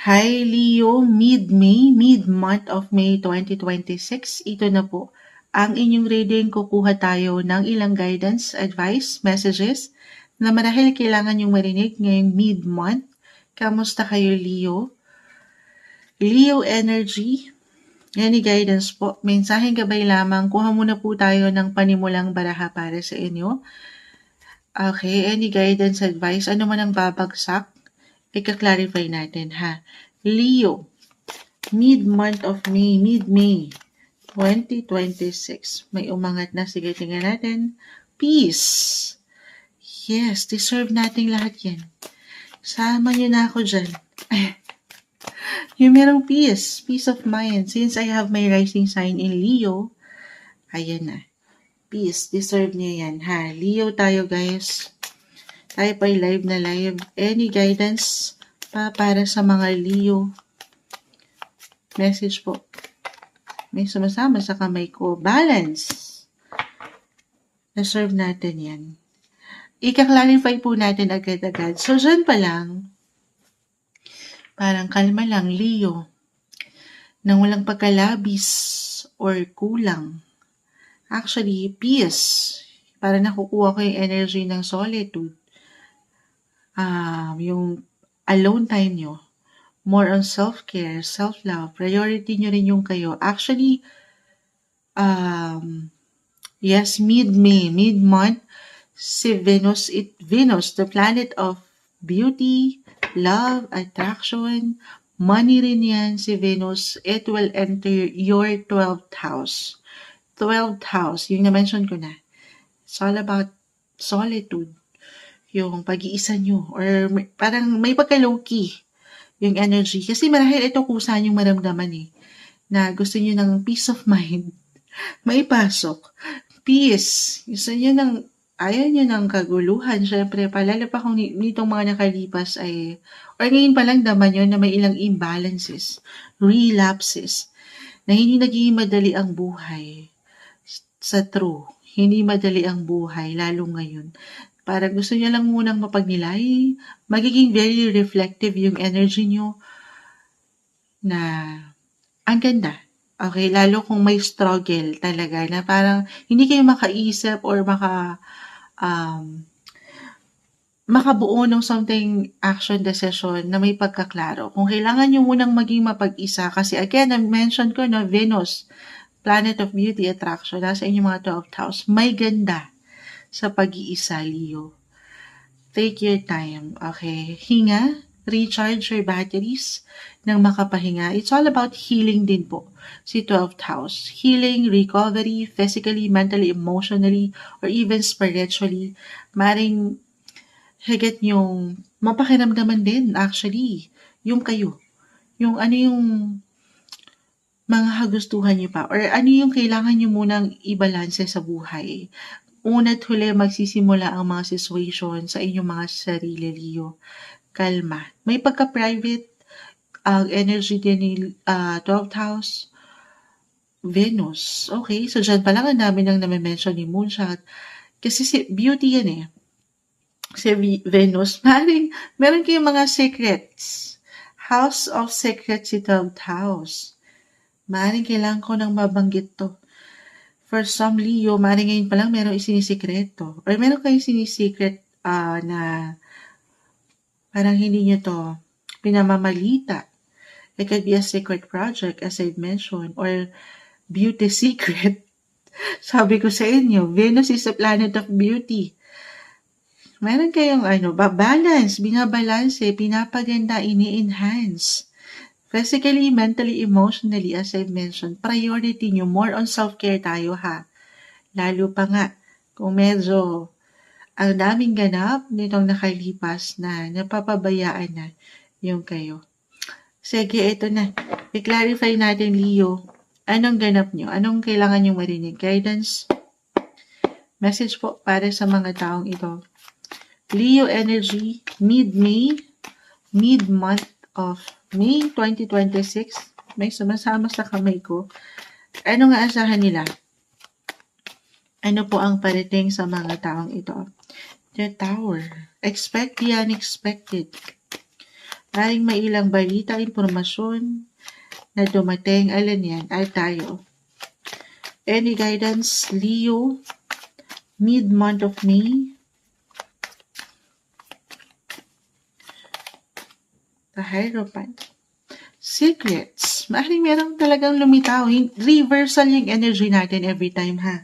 Hi Leo, mid-May, mid-month of May 2026. Ito na po ang inyong reading. Kukuha tayo ng ilang guidance, advice, messages na marahil kailangan yung marinig ngayong mid-month. Kamusta kayo Leo? Leo energy, any guidance po. Mensaheng gabay lamang. Kuha muna po tayo ng panimulang baraha para sa inyo. Okay, any guidance, advice, ano man ang babagsak, ika-clarify natin ha. Leo, mid-month of May, mid-May 2026. May umangat na. Sige, tingnan natin. Peace. Yes, deserve nating lahat yan. Sama niyo na ako dyan. Yung merong peace, peace of mind. Since I have my rising sign in Leo, ayan na. Peace, deserve niyo yan ha. Leo tayo guys. Tayo pa live na live. Any guidance pa para sa mga Leo? Message po. May sumasama sa kamay ko. Balance. Deserve natin yan. Ika-clarify po natin agad-agad. So, dyan pa lang, parang kalma lang, Leo. Nang walang pagkalabis or kulang. Actually, peace. Para nakukuha ko yung energy ng solitude. Yung alone time nyo. More on self-care, self-love. Priority nyo rin yung kayo. Actually, yes, mid-May, mid-month, si Venus, Venus, the planet of beauty, love, attraction, money rin yan, si Venus, it will enter your 12th house. 12th house, yung na-mention ko na. It's all about solitude. Yung pag-iisa nyo, or parang may pagka-low-key yung energy. Kasi marahil ito kusa yung maramdaman na gusto nyo ng peace of mind. May pasok. Peace. Gusto nyo ng, ayaw nyo ng kaguluhan. Siyempre, lalo pa kung nitong mga nakalipas ay, or ngayon pa lang daman nyo na may ilang imbalances, relapses, na hindi naging madali ang buhay. Sa true, hindi madali ang buhay, lalo ngayon. Para gusto nyo lang munang mapagnilay, magiging very reflective yung energy nyo na ang ganda. Okay, lalo kung may struggle talaga na parang hindi kayo makaisip or makabuo ng something action decision na may pagkaklaro. Kung kailangan nyo munang maging mapag-isa, kasi again, na-mention ko na Venus, planet of beauty, attraction, nasa inyong mga 12th house, may ganda sa pag-iisa, Leo. Take your time, okay? Hinga, recharge your batteries ng makapahinga. It's all about healing din po. Si 12th house. Healing, recovery, physically, mentally, emotionally, or even spiritually. Maring higit yung mapakiramdaman din, actually, yung kayo. Yung ano yung mga kagustuhan nyo pa, or ano yung kailangan nyo munang ibalanse sa buhay. Una't huli magsisimula ang mga situation sa inyong mga sarili, Leo. Kalma. May pagka-private ang energy din ni 12th house, Venus. Okay, so dyan pa lang ang dami nang nami-mention ni Moonshot. Kasi si beauty yan Si Venus, meron kayong mga secrets. House of Secrets si 12th house. Maring kailangan ko nang mabanggit to. For some Leo, maring ngayon pa lang meron isinisikreto. Or meron kayong sinisikret na parang hindi nyo to pinamamalita. It could be a secret project, as I've mentioned, or beauty secret. Sabi ko sa inyo, Venus is a planet of beauty. Meron kayong balance, binabalanse, pinapaganda, ini-enhance. Physically, mentally, emotionally, as I've mentioned, priority nyo, more on self-care tayo ha. Lalo pa nga, kung medyo ang daming ganap nitong nakalipas na napapabayaan na yung kayo. Sige, ito na. I-clarify natin, Leo. Anong ganap nyo? Anong kailangan nyo marinig? Guidance? Message po para sa mga taong ito. Leo energy, mid-May, mid-month of May 2026. May sumasama sa kamay ko. Ano nga asahan nila? Ano po ang parating sa mga taong ito? The Tower. Expect the unexpected. Maring may ilang balita, impormasyon na dumating. Alin yan? Ay tayo. Any guidance, Leo? Mid-month of May? The Hierophant. Secrets. Maaaring merong talagang lumitaw. Reversal yung energy natin every time, ha?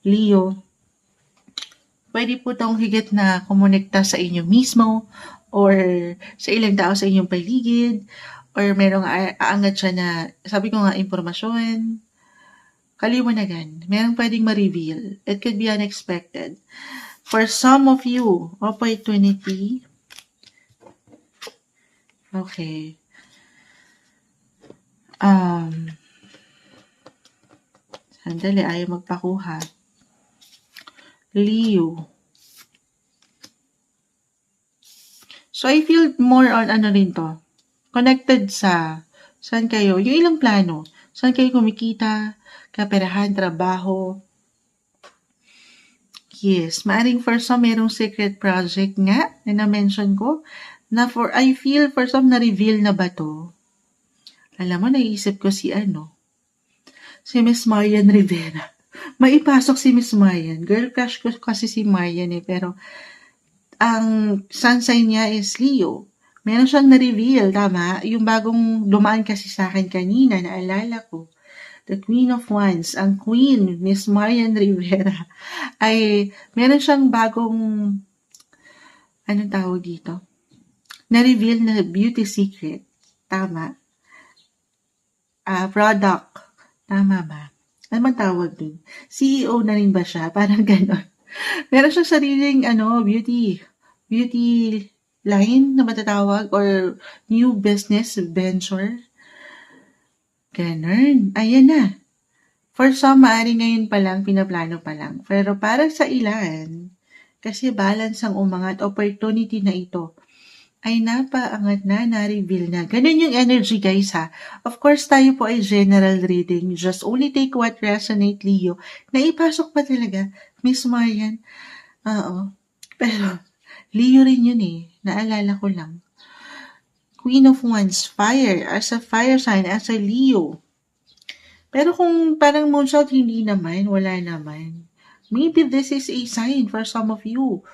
Leo, pwede po itong higit na kumonekta sa inyo mismo or sa ilang tao sa inyong paligid or merong aangat siya na, sabi ko nga, impormasyon. Kaliwanagan. Merong pwedeng ma-reveal. It could be unexpected. For some of you, opportunity. Okay. Sandali, ayaw magpakuha. Leo. So, I feel more on ano rin to. Connected sa, saan kayo, yung ilang plano. Saan kayo kumikita, kaperahan, trabaho. Yes, maaring for some merong secret project nga na na-mention ko na I feel for some na-reveal na ba to? Alam mo, naisip ko si Miss Marian Rivera. Maipasok si Miss Marian. Girl crush ko kasi si Marian pero ang sun sign niya is Leo. Meron siyang na-reveal, tama? Yung bagong dumaan kasi sa akin kanina, naalala ko. The Queen of Wands, ang Queen, Miss Marian Rivera, ay meron siyang bagong, anong tawag dito? Na-reveal na beauty secret. Tama? Product. Tama ba? Ano man tawag dun? CEO na rin ba siya? Parang ganon. Meron siyang sariling, beauty line na matatawag or new business venture. Ganon. Ayan na. For some, maaari ngayon pa lang, pinaplano pa lang. Pero para sa ilan, kasi balance ang umangat, opportunity na ito ay napaangat na, na-reveal na. Ganun yung energy, guys, ha. Of course, tayo po ay general reading. Just only take what resonate, Leo. Naipasok pa talaga, Miss Marian. Oo. Pero, Leo rin yun eh. Naalala ko lang. Queen of Wands, fire. As a fire sign, as a Leo. Pero kung parang moonshot, hindi naman, wala naman. Maybe this is a sign for some of you.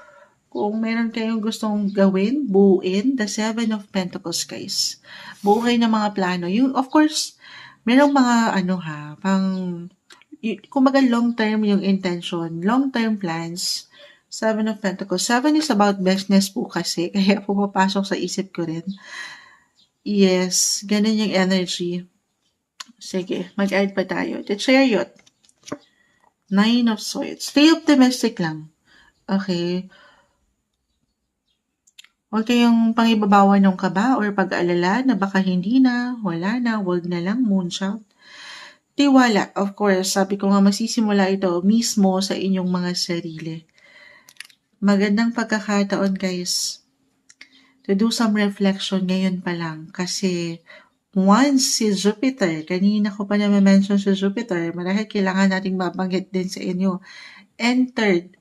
Kung meron kayong gustong gawin, buuin, the Seven of Pentacles, guys. Buo kayo ng mga plano. Yung, of course, merong mga, kumbaga long-term yung intention, long-term plans, Seven of Pentacles. Seven is about business po kasi, kaya pumapasok sa isip ko rin. Yes, ganun yung energy. Sige, mag-add pa tayo. The Chariot. Nine of Swords. Stay optimistic lang. Okay. Huwag kayong pangibabawan ng kaba or pag-alala na baka hindi na, wala na, wag na lang, moonshot. Tiwala, of course, sabi ko nga masisimula ito mismo sa inyong mga sarili. Magandang pagkakataon, guys, to do some reflection ngayon pa lang kasi once si Jupiter, kanina ko pa na-mention si Jupiter, marahil kailangan nating mabanggit din sa inyo, entered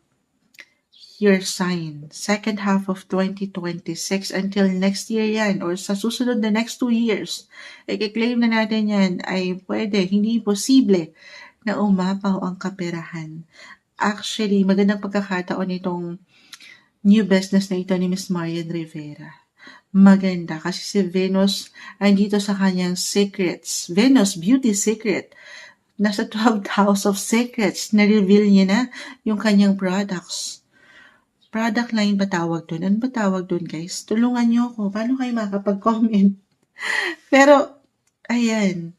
your sign, second half of 2026 until next year yan or sa susunod na next 2 years, i-claim na natin yan ay pwede, hindi posible na umapaw ang kaperahan. Actually, magandang pagkakataon itong new business na ito ni Miss Marian Rivera. Maganda kasi si Venus ay dito sa kanyang secrets. Venus, beauty secret. Nasa 12th house of secrets. Na-reveal niya na yung kanyang products. Product line ba tawag doon? Ano ba tawag doon, guys? Tulungan niyo ako. Paano kayo makapag-comment? Pero, ayan.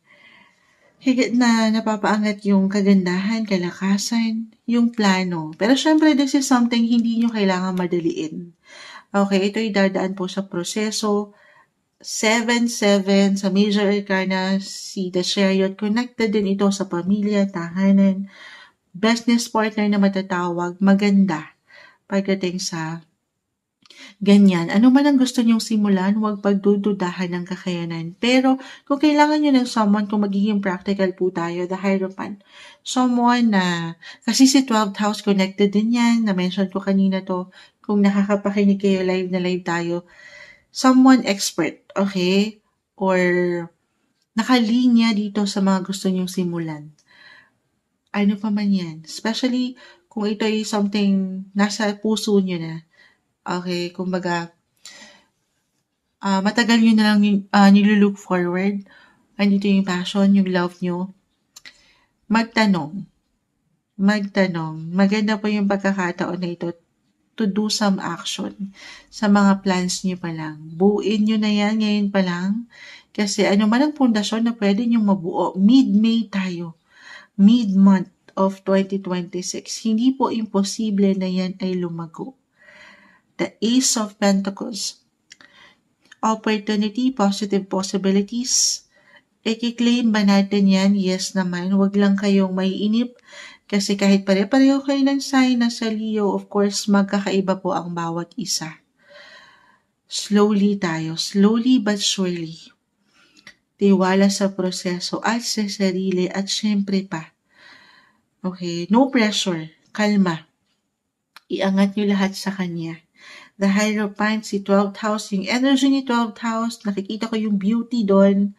Higit na napapaangat yung kagandahan, kalakasan, yung plano. Pero syempre, this is something hindi nyo kailangan madaliin. Okay, ito'y dadaan po sa proseso. 7-7 sa Major Arcana, si The Chariot. Connected din ito sa pamilya, tahanan, business partner na matatawag, maganda. Pagdating sa ganyan, ano man ang gusto nyong simulan, huwag pagdududahan ng kakayanan. Pero kung kailangan nyo ng someone, kung magiging practical po tayo, the Hierophant, someone na, kasi si 12th house connected din yan, na-mention ko kanina to, kung nakakapakinig kayo live na live tayo, someone expert, okay? Or nakalinya dito sa mga gusto niyong simulan. Ano pa man yan. Especially kung ito ay something nasa puso niyo na. Okay, kumbaga, matagal nyo na lang nilulook forward. Andito yung passion, yung love nyo. Magtanong. Maganda po yung pagkakataon na ito to do some action sa mga plans nyo pa lang. Buuin nyo na yan ngayon pa lang. Kasi ano man ang pundasyon na pwede nyo mabuo. Mid-May tayo. Mid-month of 2026. Hindi po imposible na yan ay lumago. The Ace of Pentacles. Opportunity, positive possibilities. I-claim ba natin yan? Yes naman. Huwag lang kayong maiinip kasi kahit pare-pareho kayo ng sign na sa Leo, of course, magkakaiba po ang bawat isa. Slowly tayo. Slowly but surely. Tiwala sa proseso at sa sarili at syempre pa. Okay, no pressure. Kalma. Iangat nyo lahat sa kanya. The Hierophant, si 12th house, yung energy ni 12th house, nakikita ko yung beauty doon.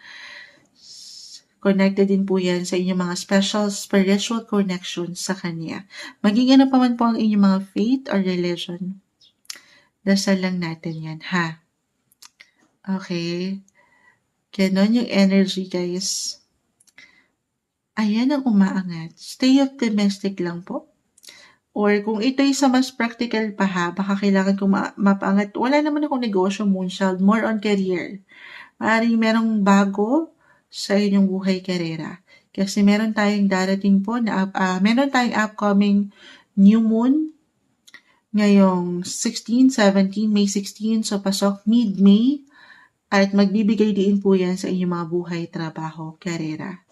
Connected din po yan sa inyong mga special spiritual connections sa Kanya. Maging ano pa man po ang inyong mga faith or religion. Dasal lang natin yan, ha? Okay. Ganon yung energy, guys. Ayan ang umaangat. Stay optimistic lang po. Or kung ito'y sa mas practical pa ha, baka kailangan kong mapaangat. Wala naman akong negosyo, Moonchild. More on career. Maaaring merong bago sa inyong buhay karera. Kasi meron tayong darating po na meron tayong upcoming new moon ngayong 16, 17, May 16. So pasok mid-May at magbibigay din po yan sa inyong mga buhay, trabaho, karera.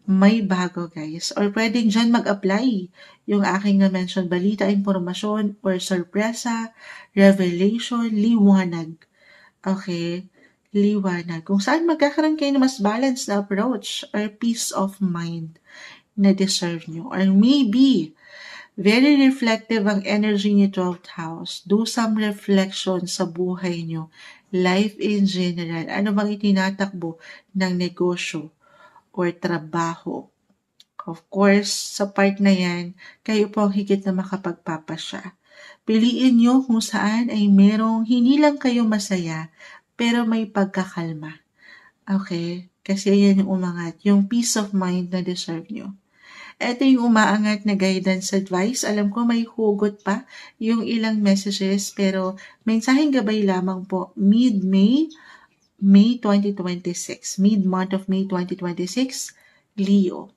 May bago guys. Or pwedeng dyan mag-apply yung aking na-mention balita, impormasyon, or sorpresa, revelation, liwanag. Okay? Liwanag. Kung saan magkakaroon kayo ng mas balanced na approach or peace of mind na deserve nyo. Or maybe, very reflective ang energy ni 12th house. Do some reflection sa buhay nyo. Life in general. Ano bang itinatakbo ng negosyo or trabaho? Of course, sa part na yan, kayo po ang higit na makapagpapasya. Piliin nyo kung saan ay merong hindi lang kayo masaya, pero may pagkakalma. Okay? Kasi yan yung umangat. Yung peace of mind na deserve nyo. Ito yung umaangat na guidance advice. Alam ko may hugot pa yung ilang messages, pero mensaheng gabay lamang po. Mid-May, May 2026. Mid-month of May 2026, Leo.